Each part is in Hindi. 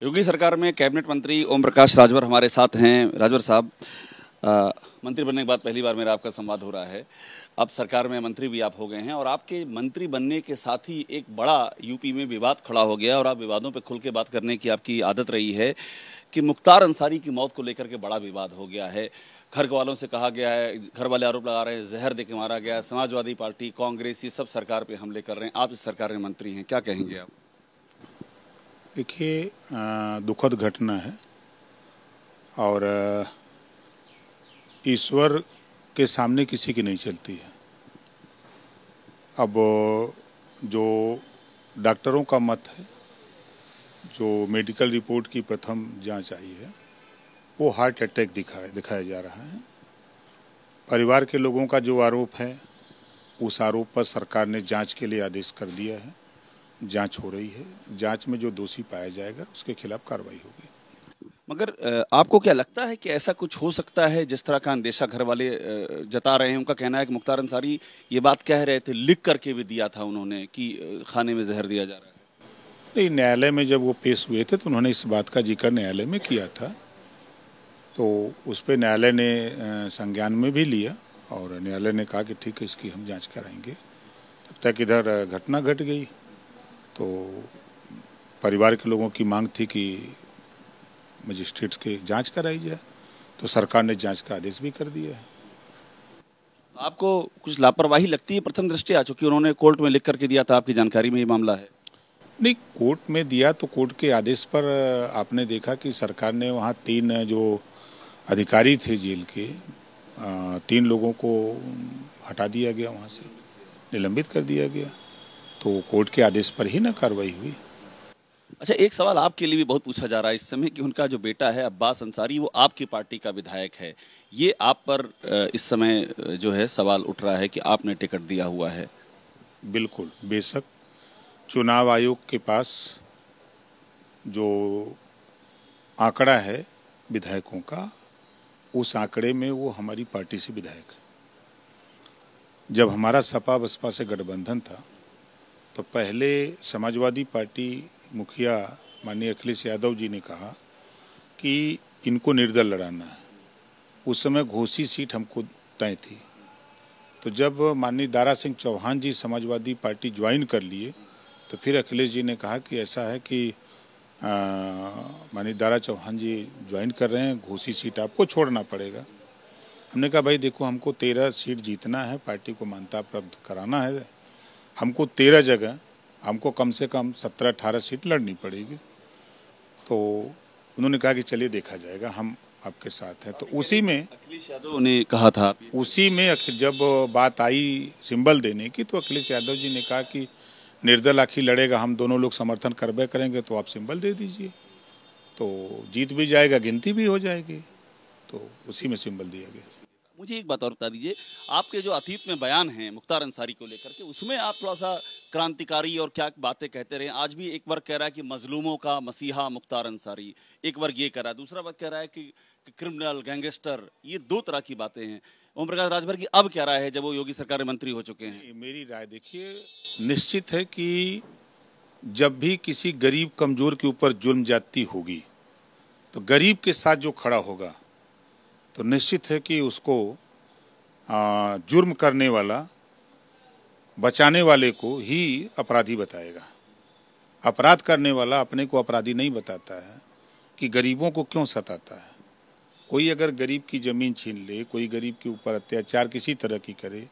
योगी सरकार में कैबिनेट मंत्री ओम प्रकाश राजभर हमारे साथ हैं। राजभर साहब, मंत्री बनने के बाद पहली बार मेरा आपका संवाद हो रहा है। अब सरकार में मंत्री भी आप हो गए हैं और आपके मंत्री बनने के साथ ही एक बड़ा यूपी में विवाद खड़ा हो गया और आप विवादों पे खुल के बात करने की आपकी आदत रही है कि मुख्तार अंसारी की मौत को लेकर के बड़ा विवाद हो गया है। घर वालों से कहा गया है, घर वाले आरोप लगा रहे हैं जहर दे के मारा गया। समाजवादी पार्टी, कांग्रेस, ये सब सरकार पे हमले कर रहे हैं। आप इस सरकार में मंत्री हैं, क्या कहेंगे आप? देखिए, दुखद घटना है और ईश्वर के सामने किसी की नहीं चलती है। अब जो डॉक्टरों का मत है, जो मेडिकल रिपोर्ट की प्रथम जांच आई है, वो हार्ट अटैक दिखाया जा रहा है। परिवार के लोगों का जो आरोप है, उस आरोप पर सरकार ने जांच के लिए आदेश कर दिया है। जांच हो रही है। जांच में जो दोषी पाया जाएगा उसके खिलाफ कार्रवाई होगी। मगर आपको क्या लगता है कि ऐसा कुछ हो सकता है? जिस तरह का अंदेशा घर वाले जता रहे हैं, उनका कहना है कि मुख्तार अंसारी ये बात कह रहे थे, लिख करके भी दिया था उन्होंने कि खाने में जहर दिया जा रहा है। नहीं, न्यायालय में जब वो पेश हुए थे तो उन्होंने इस बात का जिक्र न्यायालय में किया था, तो उस पर न्यायालय ने संज्ञान में भी लिया और न्यायालय ने कहा कि ठीक है, इसकी हम जाँच कराएंगे। तब तक इधर घटना घट गई, तो परिवार के लोगों की मांग थी कि मजिस्ट्रेट की जांच कराई जाए, तो सरकार ने जांच का आदेश भी कर दिया है। आपको कुछ लापरवाही लगती है प्रथम दृष्टया, चूंकि उन्होंने कोर्ट में लिख करके दिया था, आपकी जानकारी में ये मामला है? नहीं, कोर्ट में दिया तो कोर्ट के आदेश पर आपने देखा कि सरकार ने वहाँ 3 जो अधिकारी थे जेल के, 3 लोगों को हटा दिया गया, वहाँ से निलंबित कर दिया गया। तो कोर्ट के आदेश पर ही ना कार्रवाई हुई। अच्छा, एक सवाल आपके लिए भी बहुत पूछा जा रहा है इस समय कि उनका जो बेटा है अब्बास अंसारी, वो आपकी पार्टी का विधायक है। ये आप पर इस समय जो है सवाल उठ रहा है कि आपने टिकट दिया हुआ है। बिल्कुल, बेशक चुनाव आयोग के पास जो आंकड़ा है विधायकों का, उस आंकड़े में वो हमारी पार्टी से विधायक है। जब हमारा सपा बसपा से गठबंधन था तो पहले समाजवादी पार्टी मुखिया माननीय अखिलेश यादव जी ने कहा कि इनको निर्दल लड़ाना है। उस समय घोसी सीट हमको तय थी। तो जब माननीय दारा सिंह चौहान जी समाजवादी पार्टी ज्वाइन कर लिए, तो फिर अखिलेश जी ने कहा कि ऐसा है कि माननीय दारा चौहान जी ज्वाइन कर रहे हैं, घोसी सीट आपको छोड़ना पड़ेगा। हमने कहा भाई देखो, हमको 13 सीट जीतना है, पार्टी को मान्यता प्राप्त कराना है। हमको 13 जगह, हमको कम से कम 17-18 सीट लड़नी पड़ेगी। तो उन्होंने कहा कि चलिए देखा जाएगा, हम आपके साथ हैं। तो उसी में अखिलेश यादव ने कहा था, उसी में जब बात आई सिंबल देने की, तो अखिलेश यादव जी ने कहा कि निर्दल आखिर लड़ेगा, हम दोनों लोग समर्थन करबे करेंगे, तो आप सिंबल दे दीजिए, तो जीत भी जाएगा, गिनती भी हो जाएगी। तो उसी में सिंबल दिया गया। मुझे एक बात और बता दीजिए, आपके जो अतीत में बयान हैं मुख्तार अंसारी को लेकर के, उसमें आप थोड़ा सा क्रांतिकारी और क्या बातें कहते रहे। आज भी एक वर्ग कह रहा है कि मजलूमों का मसीहा मुख्तार अंसारी, एक वर्ग ये कह रहा है, दूसरा वर्ग कह रहा है कि क्रिमिनल, गैंगस्टर। ये 2 तरह की बातें हैं। ओम प्रकाश राजभर की अब क्या राय है जब वो योगी सरकार में मंत्री हो चुके हैं? मेरी राय देखिए, निश्चित है कि जब भी किसी गरीब कमजोर के ऊपर जुल्म ज्यादती होगी, तो गरीब के साथ जो खड़ा होगा, तो निश्चित है कि उसको जुर्म करने वाला, बचाने वाले को ही अपराधी बताएगा। अपराध करने वाला अपने को अपराधी नहीं बताता है कि गरीबों को क्यों सताता है। कोई अगर गरीब की ज़मीन छीन ले, कोई गरीब के ऊपर अत्याचार किसी तरह की करे।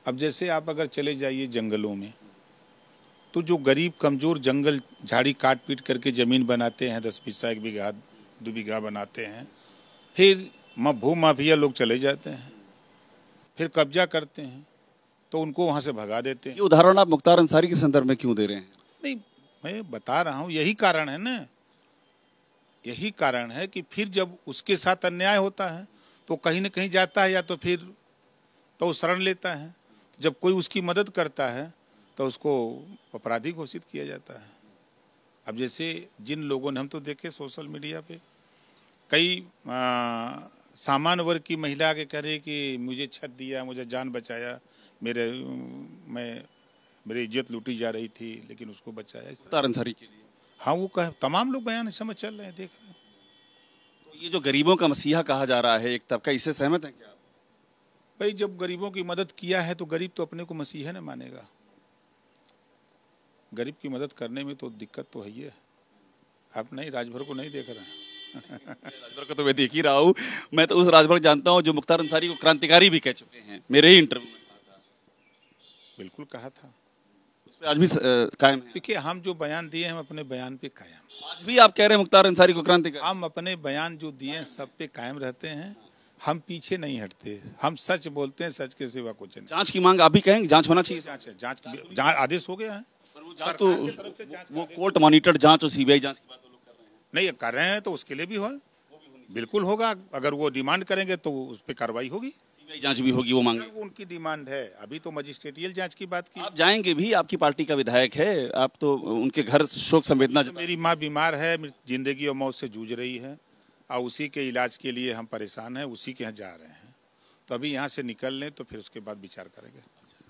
अब जैसे आप अगर चले जाइए जंगलों में, तो जो गरीब कमज़ोर जंगल झाड़ी काट पीट करके ज़मीन बनाते हैं, 10 बीघा 1 बीघा 2 बीघा बनाते हैं, फिर भू माफिया लोग चले जाते हैं, फिर कब्जा करते हैं, तो उनको वहाँ से भगा देते हैं। ये उदाहरण आप मुख्तार अंसारी के संदर्भ में क्यों दे रहे हैं? नहीं, मैं बता रहा हूँ, यही कारण है ना, यही कारण है कि फिर जब उसके साथ अन्याय होता है तो कहीं न कहीं जाता है, या तो फिर तो शरण लेता है। जब कोई उसकी मदद करता है तो उसको अपराधी घोषित किया जाता है। अब जैसे जिन लोगों ने, हम तो देखे सोशल मीडिया पे कई सामान्य वर्ग की महिला के कह रहे कि मुझे छत दिया, मुझे जान बचाया, मेरी इज्जत लूटी जा रही थी, लेकिन उसको बचाया। मुख्तार अंसारी के लिए हाँ वो कह तमाम लोग बयान इस समय चल रहे हैं, देख रहे हैं। तो ये जो गरीबों का मसीहा कहा जा रहा है एक तबका, इससे सहमत है क्या? भाई जब गरीबों की मदद किया है तो गरीब तो अपने को मसीहा न मानेगा। गरीब की मदद करने में तो दिक्कत तो है ही है। आप नहीं राजभर को नहीं देख रहे हैं? राजभर को तो मैं देख ही रहा हूँ। मैं तो उस राजभर जानता हूँ जो मुख्तार अंसारी को क्रांतिकारी भी कह चुके हैं, मेरे ही इंटरव्यू में कहा था। बिल्कुल कहा था, उस पर आज भी कायम है। देखिए हम जो बयान दिए हम अपने बयान पे कायम। आज भी आप कह रहे हैं मुख्तार अंसारी को क्रांतिकारी? हम अपने बयान जो दिए हैं सब पे कायम रहते हैं, हम पीछे नहीं हटते, हम सच बोलते हैं, सच के सिवा कुछ नहीं। जांच की मांग आप भी कहेंगे? जांच होना चाहिए। जांच आदेश हो गया है, तो वो कोर्ट मॉनिटर्ड जांच और सीबीआई जांच की बात वो लोग कर रहे हैं। नहीं कर रहे हैं तो उसके लिए भी हो, बिल्कुल होगा। अगर वो डिमांड करेंगे तो उस पर कार्रवाई होगी, सीबीआई जांच भी होगी, वो मांगे। वो उनकी डिमांड है। अभी तो मजिस्ट्रेटियल जांच की बात की। आप जाएंगे भी? आपकी पार्टी का विधायक है, आप तो उनके घर शोक संवेदना मेरी माँ बीमार है, जिंदगी और मौत से जूझ रही है और उसी के इलाज के लिए हम परेशान हैं, उसी के यहाँ जा रहे हैं। तो अभी यहाँ से निकल लें तो फिर उसके बाद विचार करेंगे।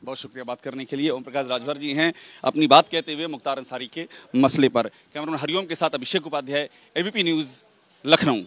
बहुत शुक्रिया बात करने के लिए। ओम प्रकाश राजभर जी हैं अपनी बात कहते हुए मुख्तार अंसारी के मसले पर। कैमरामैन हरिओम के साथ अभिषेक उपाध्याय, एबीपी न्यूज़, लखनऊ।